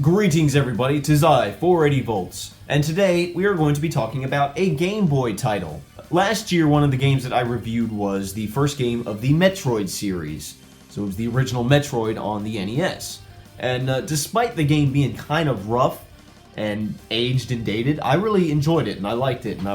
Greetings everybody, 'tis I, 480 volts, and today we are going to be talking about a Game Boy title. Last year, one of the games that I reviewed was the first game of the Metroid series, so it was the original Metroid on the NES. And despite the game being kind of rough and aged and dated, I really enjoyed it and I liked it, and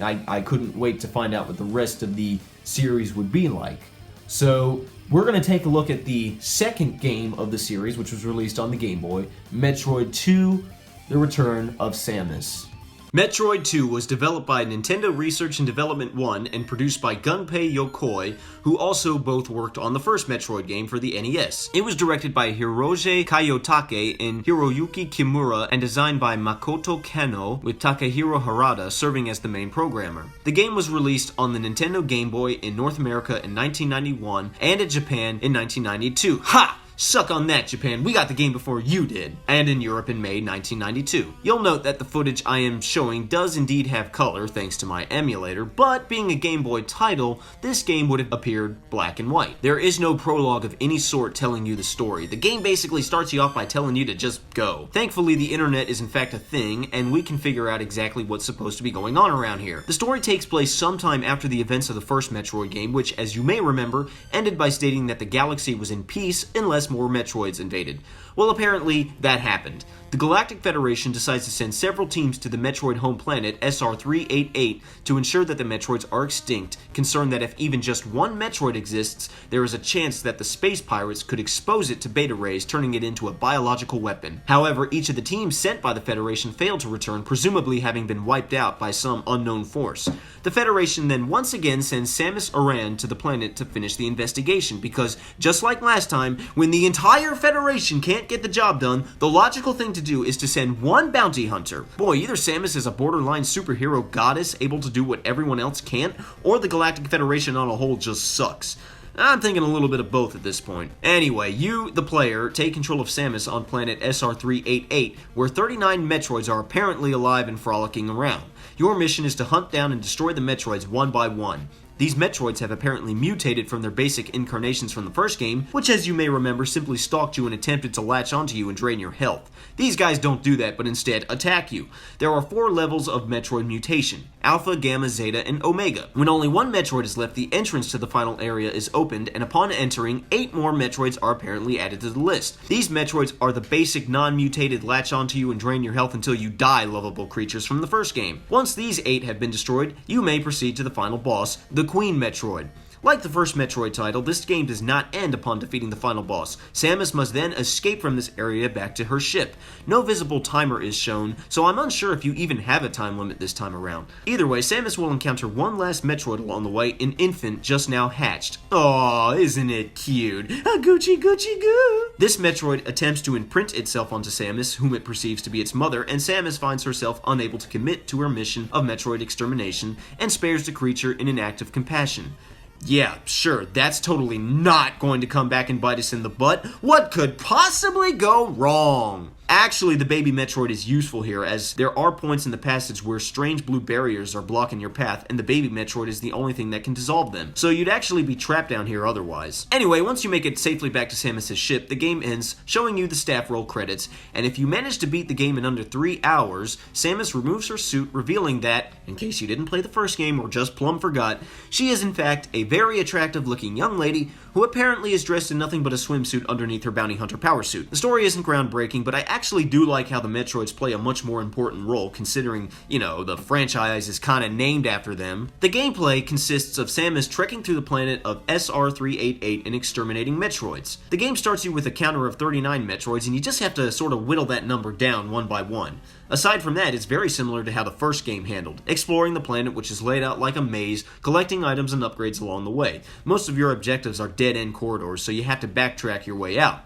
I couldn't wait to find out what the rest of the series would be like. So we're going to take a look at the second game of the series, which was released on the Game Boy, Metroid II, The Return of Samus. Metroid II was developed by Nintendo Research and Development 1 and produced by Gunpei Yokoi, who also both worked on the first Metroid game for the NES. It was directed by Hiroshi Kayotake and Hiroyuki Kimura and designed by Makoto Kano, with Takahiro Harada serving as the main programmer. The game was released on the Nintendo Game Boy in North America in 1991 and in Japan in 1992. Ha! Suck on that, Japan. We got the game before you did. And in Europe in May 1992. You'll note that the footage I am showing does indeed have color thanks to my emulator, but being a Game Boy title, this game would have appeared black and white. There is no prologue of any sort telling you the story. The game basically starts you off by telling you to just go. Thankfully, the internet is in fact a thing, and we can figure out exactly what's supposed to be going on around here. The story takes place sometime after the events of the first Metroid game, which, as you may remember, ended by stating that the galaxy was in peace unless more Metroids invaded. Well, apparently, that happened. The Galactic Federation decides to send several teams to the Metroid home planet, SR-388, to ensure that the Metroids are extinct, concerned that if even just one Metroid exists, there is a chance that the space pirates could expose it to beta rays, turning it into a biological weapon. However, each of the teams sent by the Federation failed to return, presumably having been wiped out by some unknown force. The Federation then once again sends Samus Aran to the planet to finish the investigation, because, just like last time, when the entire Federation can't get the job done, the logical thing to do is to send one bounty hunter. Boy, either Samus is a borderline superhero goddess able to do what everyone else can't, or the Galactic Federation on a whole just sucks. I'm thinking a little bit of both at this point. Anyway, you, the player, take control of Samus on planet SR-388, where 39 Metroids are apparently alive and frolicking around. Your mission is to hunt down and destroy the Metroids one by one. These Metroids have apparently mutated from their basic incarnations from the first game, which, as you may remember, simply stalked you and attempted to latch onto you and drain your health. These guys don't do that, but instead attack you. There are 4 levels of Metroid mutation: Alpha, Gamma, Zeta, and Omega. When only one Metroid is left, the entrance to the final area is opened, and upon entering, 8 more Metroids are apparently added to the list. These Metroids are the basic non-mutated latch onto you and drain your health until you die lovable creatures from the first game. Once these 8 have been destroyed, you may proceed to the final boss, the Queen Metroid. Like the first Metroid title, this game does not end upon defeating the final boss. Samus must then escape from this area back to her ship. No visible timer is shown, so I'm unsure if you even have a time limit this time around. Either way, Samus will encounter one last Metroid along the way, an infant just now hatched. Aww, isn't it cute? A Gucci Gucci Goo! This Metroid attempts to imprint itself onto Samus, whom it perceives to be its mother, and Samus finds herself unable to commit to her mission of Metroid extermination and spares the creature in an act of compassion. Yeah, sure, that's totally not going to come back and bite us in the butt. What could possibly go wrong? Actually, the baby Metroid is useful here, as there are points in the passage where strange blue barriers are blocking your path, and the baby Metroid is the only thing that can dissolve them. So you'd actually be trapped down here otherwise. Anyway, once you make it safely back to Samus' ship, the game ends, showing you the staff roll credits, and if you manage to beat the game in under 3 hours, Samus removes her suit, revealing that, in case you didn't play the first game or just plumb forgot, she is in fact a very attractive looking young lady who apparently is dressed in nothing but a swimsuit underneath her bounty hunter power suit. The story isn't groundbreaking, but I actually do like how the Metroids play a much more important role, considering, the franchise is kinda named after them. The gameplay consists of Samus trekking through the planet of SR-388 and exterminating Metroids. The game starts you with a counter of 39 Metroids, and you just have to sort of whittle that number down one by one. Aside from that, it's very similar to how the first game handled, exploring the planet, which is laid out like a maze, collecting items and upgrades along the way. Most of your objectives are dead-end corridors, so you have to backtrack your way out.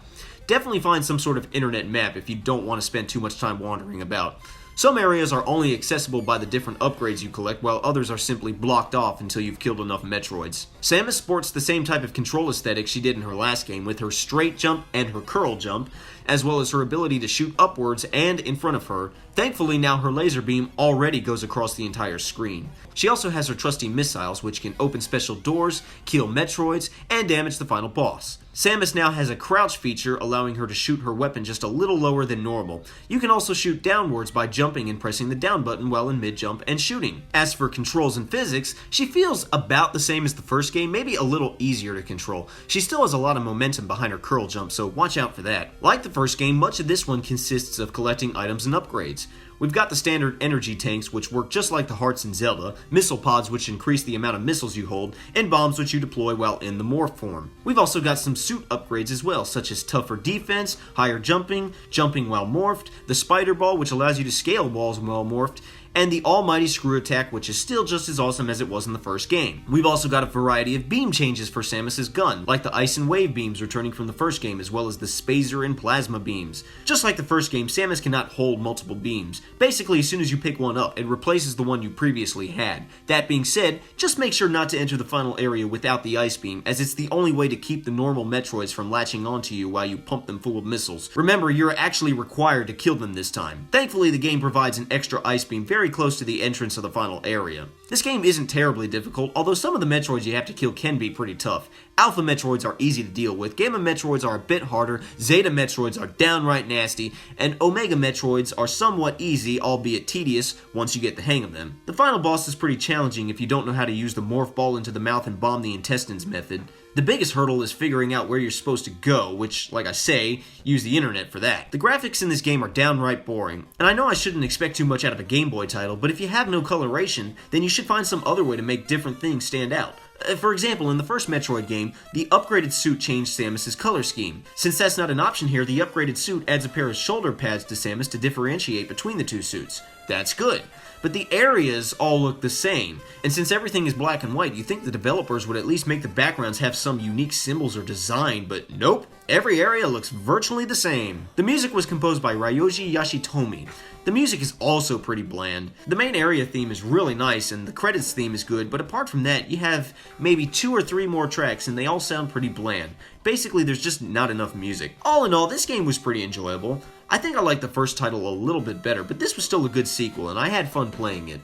Definitely find some sort of internet map if you don't want to spend too much time wandering about. Some areas are only accessible by the different upgrades you collect, while others are simply blocked off until you've killed enough Metroids. Samus sports the same type of control aesthetic she did in her last game, with her straight jump and her curl jump, as well as her ability to shoot upwards and in front of her. Thankfully, now her laser beam already goes across the entire screen. She also has her trusty missiles, which can open special doors, kill Metroids, and damage the final boss. Samus now has a crouch feature, allowing her to shoot her weapon just a little lower than normal. You can also shoot downwards by jumping and pressing the down button while in mid-jump and shooting. As for controls and physics, she feels about the same as the first game, maybe a little easier to control. She still has a lot of momentum behind her curl jump, so watch out for that. Like the first game, much of this one consists of collecting items and upgrades. We've got the standard energy tanks, which work just like the hearts in Zelda, missile pods, which increase the amount of missiles you hold, and bombs, which you deploy while in the morph form. We've also got some suit upgrades as well, such as tougher defense, higher jumping, jumping while morphed, the spider ball, which allows you to scale walls while morphed, and the almighty screw attack, which is still just as awesome as it was in the first game. We've also got a variety of beam changes for Samus's gun, like the ice and wave beams returning from the first game, as well as the spazer and plasma beams. Just like the first game, Samus cannot hold multiple beams. Basically, as soon as you pick one up, it replaces the one you previously had. That being said, just make sure not to enter the final area without the ice beam, as it's the only way to keep the normal Metroids from latching onto you while you pump them full of missiles. Remember, you're actually required to kill them this time. Thankfully, the game provides an extra ice beam very close to the entrance of the final area. This game isn't terribly difficult, although some of the Metroids you have to kill can be pretty tough. Alpha Metroids are easy to deal with, Gamma Metroids are a bit harder, Zeta Metroids are downright nasty, and Omega Metroids are somewhat easy, albeit tedious, once you get the hang of them. The final boss is pretty challenging if you don't know how to use the morph ball into the mouth and bomb the intestines method. The biggest hurdle is figuring out where you're supposed to go, which, like I say, use the internet for that. The graphics in this game are downright boring, and I know I shouldn't expect too much out of a Game Boy title, but if you have no coloration, then you should find some other way to make different things stand out. For example, in the first Metroid game, the upgraded suit changed Samus's color scheme. Since that's not an option here, the upgraded suit adds a pair of shoulder pads to Samus to differentiate between the two suits. That's good. But the areas all look the same, and since everything is black and white, you think the developers would at least make the backgrounds have some unique symbols or design, but nope, every area looks virtually the same. The music was composed by Ryoji Yoshitomi. The music is also pretty bland. The main area theme is really nice, and the credits theme is good, but apart from that, you have maybe 2 or 3 more tracks, and they all sound pretty bland. Basically, there's just not enough music. All in all, this game was pretty enjoyable. I think I liked the first title a little bit better, but this was still a good sequel, and I had fun playing it.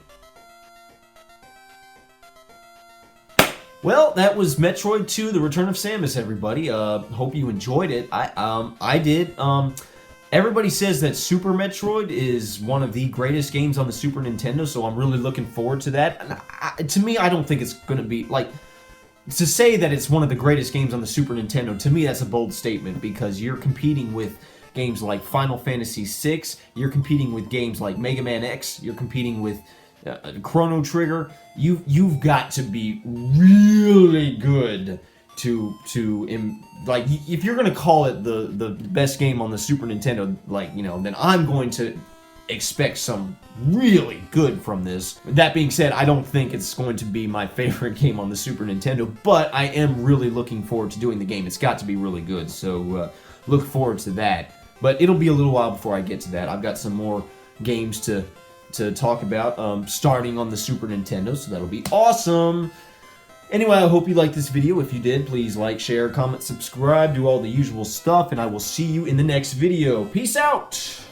Well, that was Metroid II: The Return of Samus, everybody. Hope you enjoyed it. I did. Everybody says that Super Metroid is one of the greatest games on the Super Nintendo, so I'm really looking forward to that. And to me, I don't think it's going to be, like, to say that it's one of the greatest games on the Super Nintendo, to me that's a bold statement, because you're competing with games like Final Fantasy VI, you're competing with games like Mega Man X, you're competing with Chrono Trigger. You've got to be really good like, if you're gonna call it the best game on the Super Nintendo, like, you know, then I'm going to expect some really good from this. That being said, I don't think it's going to be my favorite game on the Super Nintendo, but I am really looking forward to doing the game. It's got to be really good, so look forward to that. But it'll be a little while before I get to that. I've got some more games to talk about, starting on the Super Nintendo, so that'll be awesome. Anyway, I hope you liked this video. If you did, please like, share, comment, subscribe, do all the usual stuff, and I will see you in the next video. Peace out!